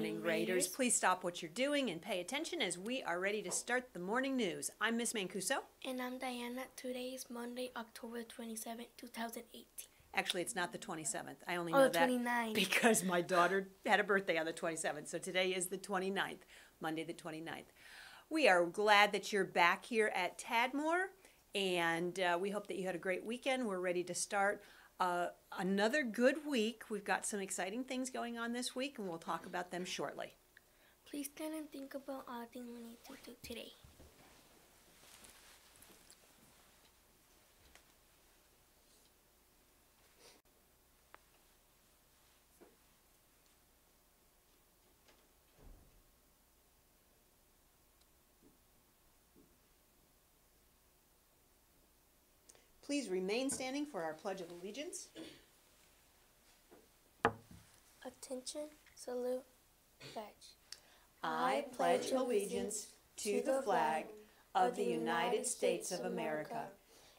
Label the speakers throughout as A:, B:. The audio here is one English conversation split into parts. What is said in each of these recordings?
A: morning, Raiders. Please stop what you're doing and pay attention as we are ready to start the morning news. I'm Miss Mancuso.
B: And I'm Diana. Today is Monday, October 27, 2018.
A: Actually, it's not the 27th. I only know that
B: 29th.
A: because my daughter had a birthday on the 27th. So today is the 29th, Monday the 29th. We are glad that you're back here at Tadmore, and we hope that you had a great weekend. We're ready to start another good week. We've got some exciting things going on this week, and we'll talk about them shortly.
B: Please stand and think about all the things we need to do today.
A: Please remain standing for our Pledge of Allegiance.
B: Attention, salute, pledge.
A: I pledge allegiance to the flag of the United States of America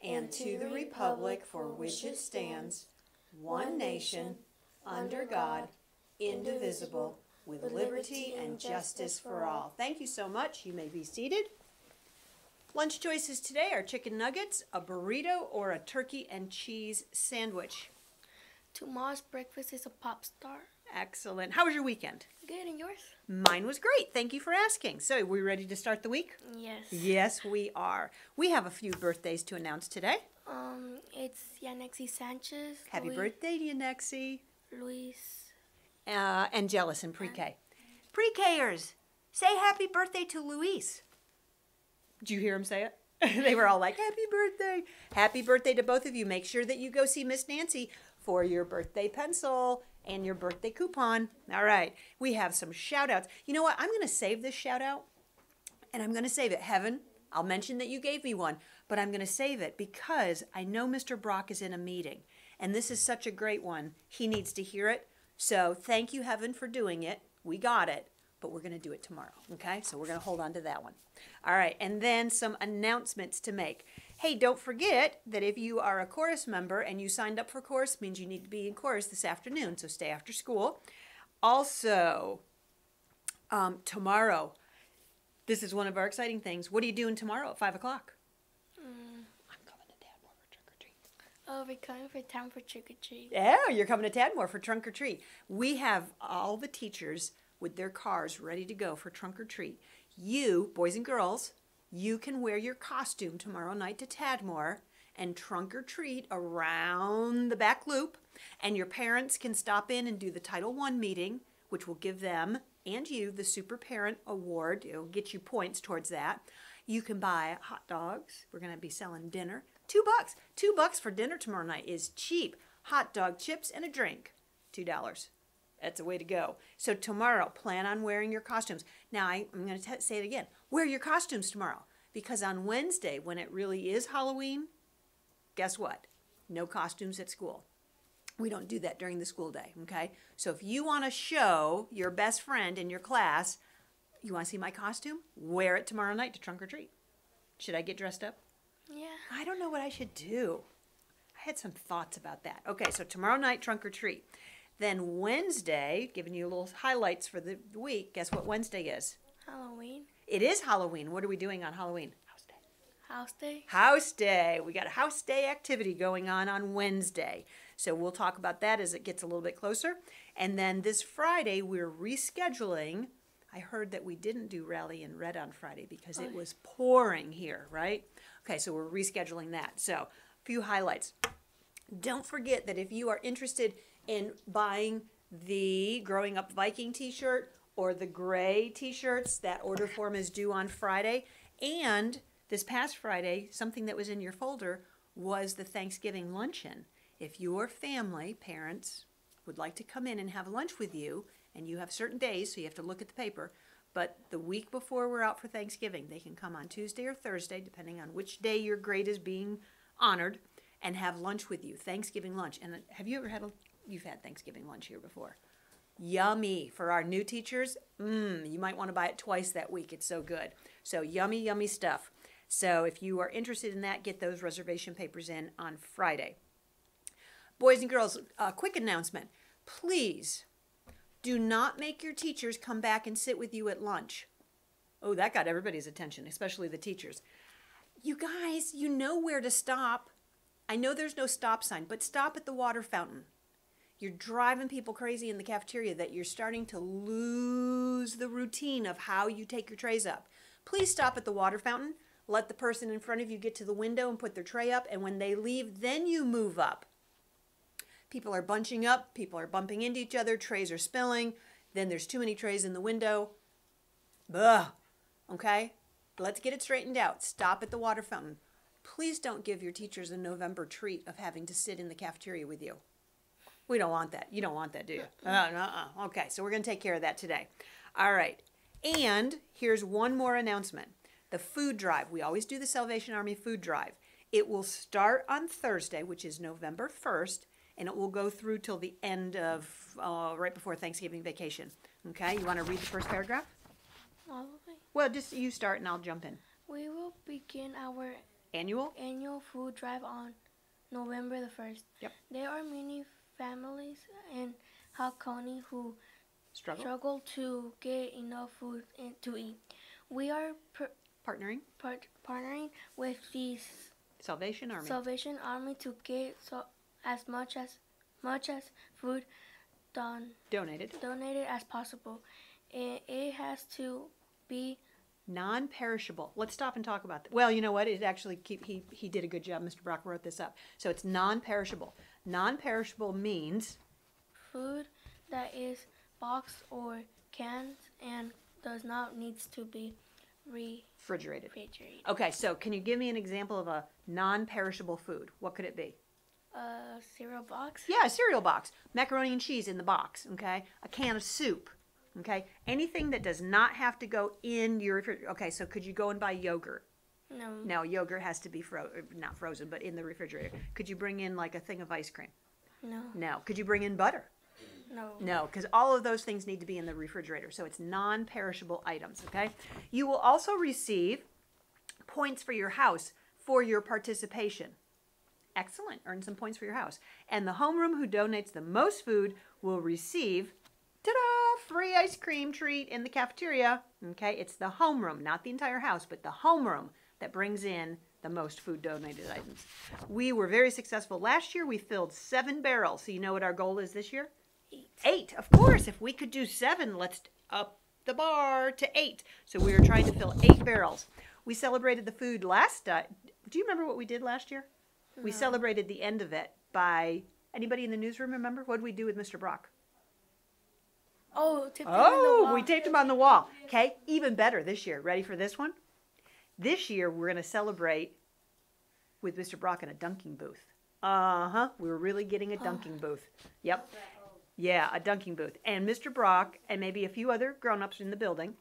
A: and to the republic for which it stands, one nation, under God, indivisible, with liberty and justice for all. Thank you so much. You may be seated. Lunch choices today are chicken nuggets, a burrito, or a turkey and cheese sandwich.
B: Tomorrow's breakfast is a pop star.
A: Excellent. How was your weekend?
B: Good, and yours?
A: Mine was great. Thank you for asking. So, are we ready to start the week?
B: Yes.
A: Yes, we are. We have a few birthdays to announce today.
B: It's Yanexi Sanchez.
A: Happy birthday, Yanexi.
B: Luis.
A: Angelis in pre-K. Pre-Kers, say happy birthday to Luis. Did you hear him say it? They were all like, happy birthday. Happy birthday to both of you. Make sure that you go see Miss Nancy for your birthday pencil and your birthday coupon. All right. We have some shout outs. You know what? I'm going to save this shout out, and I'm going to save it. Heaven, I'll mention that you gave me one, but I'm going to save it because I know Mr. Brock is in a meeting, and this is such a great one. He needs to hear it. So thank you, Heaven, for doing it. We got it. But we're going to do it tomorrow, okay? So we're going to hold on to that one. All right, and then some announcements to make. Hey, don't forget that if you are a chorus member and you signed up for chorus, means you need to be in chorus this afternoon, so stay after school. Also, tomorrow, this is one of our exciting things. What are you doing tomorrow at 5 o'clock? I'm coming to Tadmore for trick or treat.
B: Oh, we're coming for town for trick or treat.
A: Yeah, you're coming to Tadmore for trunk or treat. We have all the teachers with their cars ready to go for trunk or treat. You, boys and girls, you can wear your costume tomorrow night to Tadmore and trunk or treat around the back loop, and your parents can stop in and do the Title I meeting, which will give them and you the Super Parent Award. It'll get you points towards that. You can buy hot dogs. We're going to be selling dinner. $2. $2 for dinner tomorrow night is cheap. Hot dog, chips, and a drink. $2. That's a way to go. So tomorrow, plan on wearing your costumes. Now, I'm going to say it again. Wear your costumes tomorrow. Because on Wednesday, when it really is Halloween, guess what? No costumes at school. We don't do that during the school day, okay? So if you want to show your best friend in your class, you want to see my costume? Wear it tomorrow night to trunk or treat. Should I get dressed up?
B: Yeah.
A: I don't know what I should do. I had some thoughts about that. Okay, so tomorrow night, trunk or treat. Then Wednesday, giving you little highlights for the week, guess what Wednesday is?
B: Halloween.
A: It is Halloween. What are we doing on Halloween? House Day.
B: House Day.
A: House Day. We got a House Day activity going on Wednesday. So we'll talk about that as it gets a little bit closer. And then this Friday, we're rescheduling. I heard that we didn't do Rally in Red on Friday because it was pouring here, right? Okay, so we're rescheduling that. So a few highlights. Don't forget that if you are interested in buying the Growing Up Viking t-shirt or the gray t-shirts, that order form is due on Friday. And this past Friday, something that was in your folder was the Thanksgiving luncheon. If your family, parents, would like to come in and have lunch with you, and you have certain days, so you have to look at the paper, but the week before we're out for Thanksgiving, they can come on Tuesday or Thursday, depending on which day your grade is being honored, and have lunch with you, Thanksgiving lunch. And have you ever had you've had Thanksgiving lunch here before? Yummy. For our new teachers, you might want to buy it twice that week. It's so good. So yummy, yummy stuff. So if you are interested in that, get those reservation papers in on Friday. Boys and girls, a quick announcement. Please Do not make your teachers come back and sit with you at lunch. Oh, that got everybody's attention, especially the teachers. You guys, you know where to stop. I know there's no stop sign, but stop at the water fountain. You're driving people crazy in the cafeteria that you're starting to lose the routine of how you take your trays up. Please stop at the water fountain. Let the person in front of you get to the window and put their tray up, and when they leave, then you move up. People are bunching up, people are bumping into each other, trays are spilling, then there's too many trays in the window. Ugh. Okay? Let's get it straightened out. Stop at the water fountain. Please don't give your teachers a November treat of having to sit in the cafeteria with you. We don't want that. You don't want that, do you? Okay, so we're going to take care of that today. All right. And here's one more announcement. The food drive. We always do the Salvation Army food drive. It will start on Thursday, which is November 1st, and it will go through till the end of, right before Thanksgiving vacation. Okay, you want to read the first paragraph?
B: Probably.
A: Well, just you start and I'll jump in.
B: We will begin our
A: Annual
B: food drive on November the 1st.
A: Yep.
B: There are many families in Hawk County who struggle to get enough food to eat. We are
A: partnering
B: with the
A: Salvation
B: Army to get as much as food donated as possible. It has to be
A: non-perishable. Let's stop and talk about that. Well, you know what? It actually he did a good job. Mr. Brock wrote this up. So it's non-perishable. Non-perishable means
B: food that is boxed or canned and does not needs to be refrigerated.
A: Okay, so can you give me an example of a non-perishable food? What could it be?
B: A cereal box.
A: Yeah, a cereal box. Macaroni and cheese in the box, okay? A can of soup, okay? Anything that does not have to go in your refrigerator. Okay, so could you go and buy yogurt?
B: No.
A: No, yogurt has to be not frozen, but in the refrigerator. Could you bring in like a thing of ice cream?
B: No.
A: No. Could you bring in butter?
B: No.
A: No, because all of those things need to be in the refrigerator. So it's non-perishable items, okay? You will also receive points for your house for your participation. Excellent. Earn some points for your house. And the homeroom who donates the most food will receive, ta-da, free ice cream treat in the cafeteria. Okay, it's the homeroom, not the entire house, but the homeroom that brings in the most food donated items. We were very successful last year. We filled 7 barrels. So you know what our goal is this year? 8. Of course. If we could do 7, let's up the bar to 8. So we were trying to fill 8 barrels. We celebrated the food last do you remember what we did last year? No. We celebrated the end of it by, anybody in the newsroom remember? What did we do with Mr. Brock?
B: Oh,
A: we taped him on the wall. Okay, even better this year. Ready for this one? This year, we're going to celebrate with Mr. Brock in a dunking booth. We were really getting a dunking booth. Yep. Yeah, a dunking booth. And Mr. Brock and maybe a few other grown-ups in the building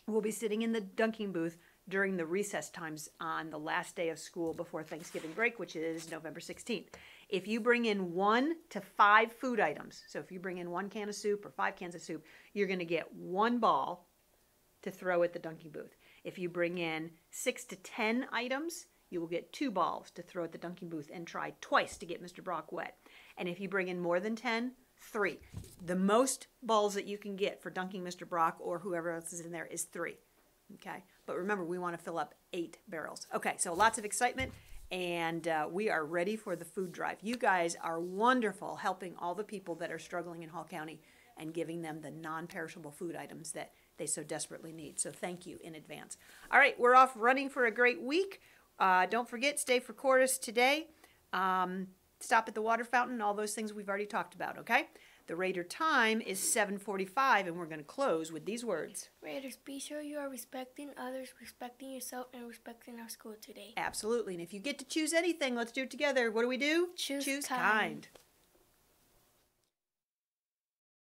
A: will be sitting in the dunking booth during the recess times on the last day of school before Thanksgiving break, which is November 16th. If you bring in 1 to 5 food items, so if you bring in 1 can of soup or 5 cans of soup, you're going to get 1 ball to throw at the dunking booth. If you bring in 6 to 10 items, you will get 2 balls to throw at the dunking booth and try twice to get Mr. Brock wet. And if you bring in more than 10, 3. The most balls that you can get for dunking Mr. Brock or whoever else is in there is 3. Okay, but remember, we want to fill up 8 barrels. Okay, so lots of excitement, and we are ready for the food drive. You guys are wonderful helping all the people that are struggling in Hall County and giving them the non-perishable food items that they so desperately need. So thank you in advance. All right, we're off running for a great week. Don't forget, stay for chorus today. Stop at the water fountain, all those things we've already talked about, okay? The Raider time is 7:45, and we're going to close with these words.
B: Raiders, be sure you are respecting others, respecting yourself, and respecting our school today.
A: Absolutely. And if you get to choose anything, let's do it together. What do we do?
B: Choose
A: kind.